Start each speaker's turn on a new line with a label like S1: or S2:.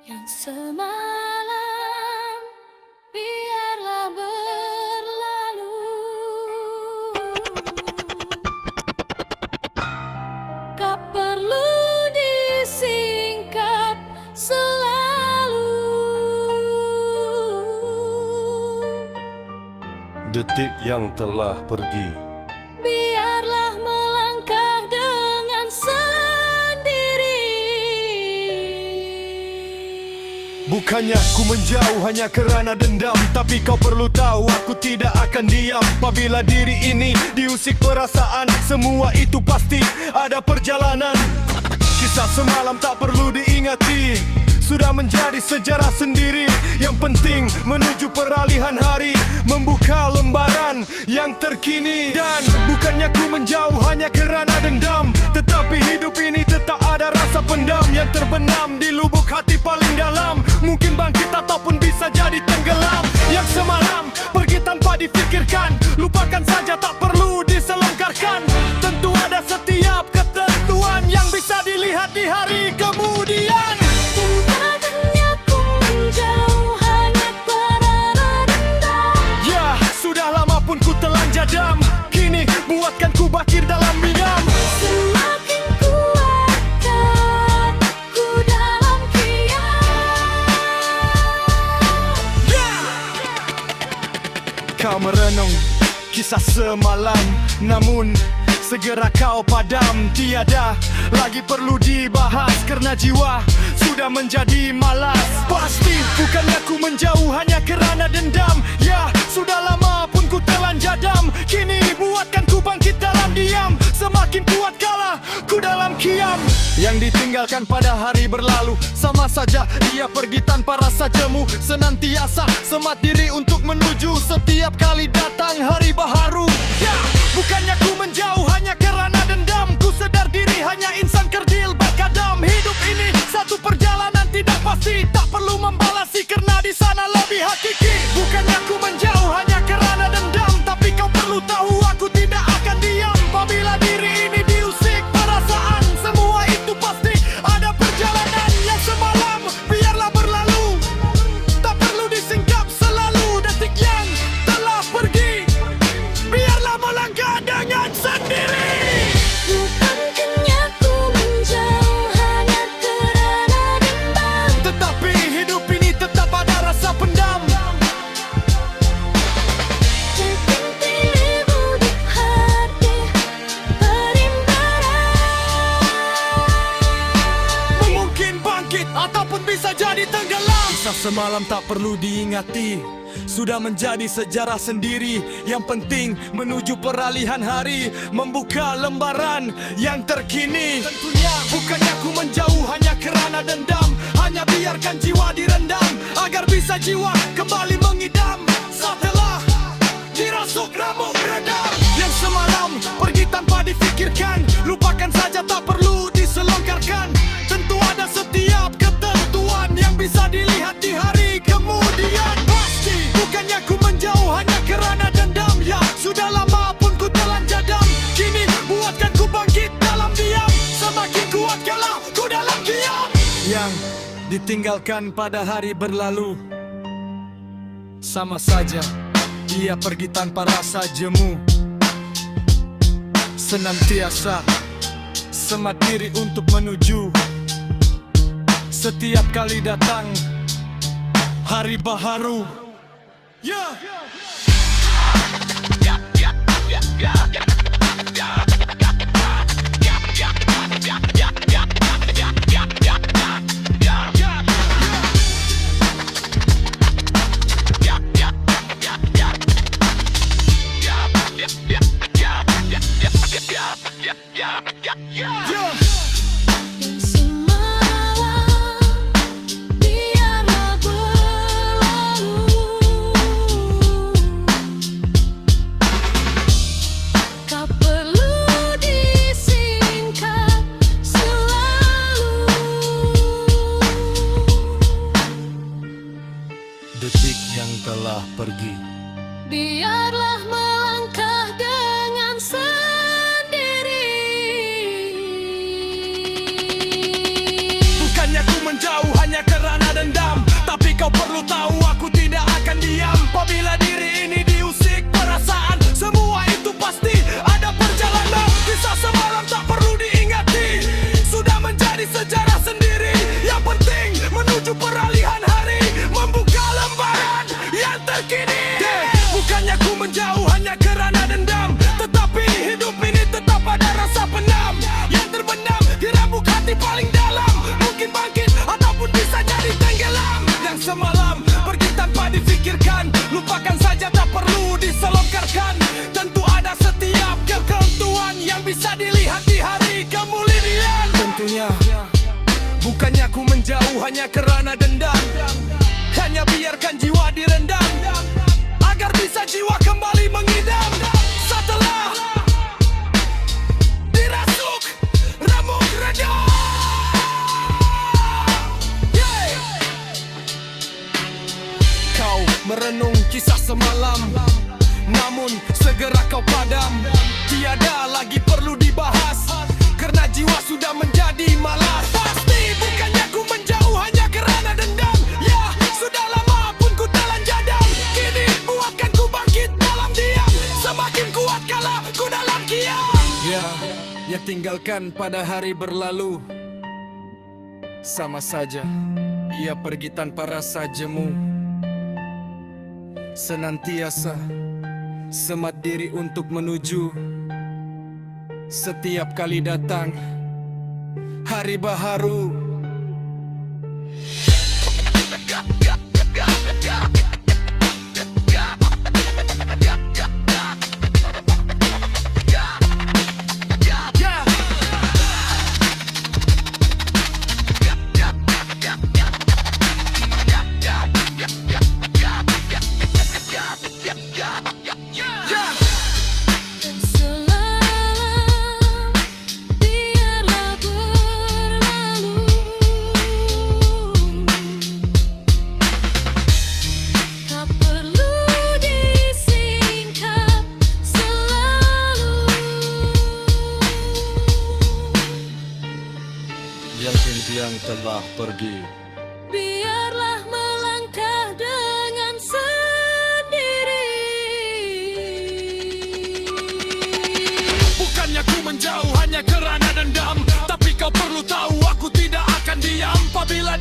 S1: Yang semalam biarlah berlalu, tak perlu disingkap selalu.
S2: Detik yang telah pergi,
S1: Biarlah melangkah dengan sendiri.
S2: bukannya ku menjauh hanya kerana dendam, tapi kau perlu tahu aku tidak akan diam. Apabila diri ini diusik perasaan, semua itu pasti ada perjalanan. Kisah semalam tak perlu diingati, sudah menjadi sejarah sendiri. Yang penting menuju peralihan hari, membuka lembaran yang terkini. Dan bukannya ku menjauh hanya kerana dendam, tetapi hidup ini tetap ada rasa pendam yang terbenam di lubuk hati paling dalam. Mungkin bangkit ataupun bisa jadi tenggelam. Yang semalam pergi tanpa difikirkan, lupakan saja tak perlu diselongkarkan. Tentu ada setiap ketentuan yang bisa dilihat di hari kemudian.
S1: Bukannya ku menjauh hanya kerana dendam.
S2: Ya, sudah lama pun ku telan jadam, kini buatkan ku bakir dalam minam.
S1: Semakin kuatkan ku dalam kiam.
S2: Kau merenung kisah semalam, namun segera kau padam. Tiada lagi perlu dibahas, kerana jiwa sudah menjadi malas. Pasti bukannya ku menjauh hanya kerana dendam. Ya, sudah lama pun ku telan jadam, kini buatkan ku bangkit dalam diam. Semakin kuat kalah ku dalam kiam. Yang ditinggalkan pada hari berlalu, sama saja dia pergi tanpa rasa jemu. Senantiasa semat diri untuk menuju setiap kali datang hari baharu. Ya, bukannya ku menjauh hanya kerana dendam, ku sedar diri hanya insan kerdil berkadam. Hidup ini satu perjalanan tidak pasti, tak perlu membalasi kerana di sana lebih hakiki. Bukannya ku menjauh hanya kerana dendam, tapi kau perlu tahu aku tidak akan diam. Apabila diri ini diusik perasaan, semua itu pasti ada perjalanan. Yang semalam biarlah berlalu, tak perlu disingkap selalu. Detik yang telah pergi, biarlah melangkah dengan sendiri.
S1: Bukannya ku menjauh hanya kerana dendam,
S2: Tetapi hidup ini tetap ada rasa pendam.
S1: terpintih lubuk hati berimparan.
S2: Mungkin bangkit ataupun bisa jadi tenggelam. Kisah semalam tak perlu diingati, sudah menjadi sejarah sendiri. Yang penting menuju peralihan hari, membuka lembaran yang terkini. Tentunya bukannya ku menjauh hanya kerana dendam, hanya biarkan jiwa direndam, agar bisa jiwa kembali mengidam setelah dirasuk ramuk redam. Yang semalam pergi tanpa difikirkan, lupakan saja tak perlu diselongkarkan. Tentu ada setiap ketentuan yang bisa dilihat di hari kemudian. Pasti bukannya ku menjauh hanya kerana dendam. Ya, sudah lama pun ku telan jadam, kini buatkan ku bangkit dalam diam. Semakin kuat kalah ku dalam diam. Yang ditinggalkan pada hari berlalu, sama saja dia pergi tanpa rasa jemu. Senantiasa semat diri untuk menuju setiap kali datang hari baharu. Yeah.
S1: Yang semalam biarlah berlalu, tak perlu disingkap selalu.
S2: Detik yang telah pergi,
S1: Biarlah melangkah dengan sendiri.
S2: bukannya ku menjauh hanya kerana menjauh hanya kerana dendam, tetapi hidup ini tetap ada rasa penam yang terbenam di rabuk hati paling dalam. Mungkin bangkit ataupun bisa jadi tenggelam. Yang semalam pergi tanpa difikirkan, lupakan saja tak perlu diselongkarkan. Tentu ada setiap ketentuan yang bisa dilihat di hari kemuliaan. Tentunya bukannya ku menjauh hanya kerana dendam, hanya biarkan jiwa direndam agar bisa jiwa kembali mengidam. Setelah dirasuk remuk redam. Kau merenung kisah semalam, namun segera kau padam. Tiada lagi perlu dibahas, karena jiwa sudah menjadi malas. Pasti bukannya ku menjauh hanya kerana dendam. Ya, sudah lama pun ku telan jadam. Kini buatkan ku bangkit dalam diam, semakin kuat kala ku dalam kiam. Ya tinggalkan pada hari berlalu. Sama saja, ia pergi tanpa rasa jemu. Senantiasa semat diri untuk menuju. Setiap kali datang hari baharu.
S1: Dan selalu biarlah berlalu. Tak perlu disingkap selalu.
S2: Yang impian telah pergi,
S1: Biarlah melangkah dengan sendiri.
S2: bukannya ku menjauh hanya kerana dendam, tapi kau perlu tahu aku tidak akan diam. Apabila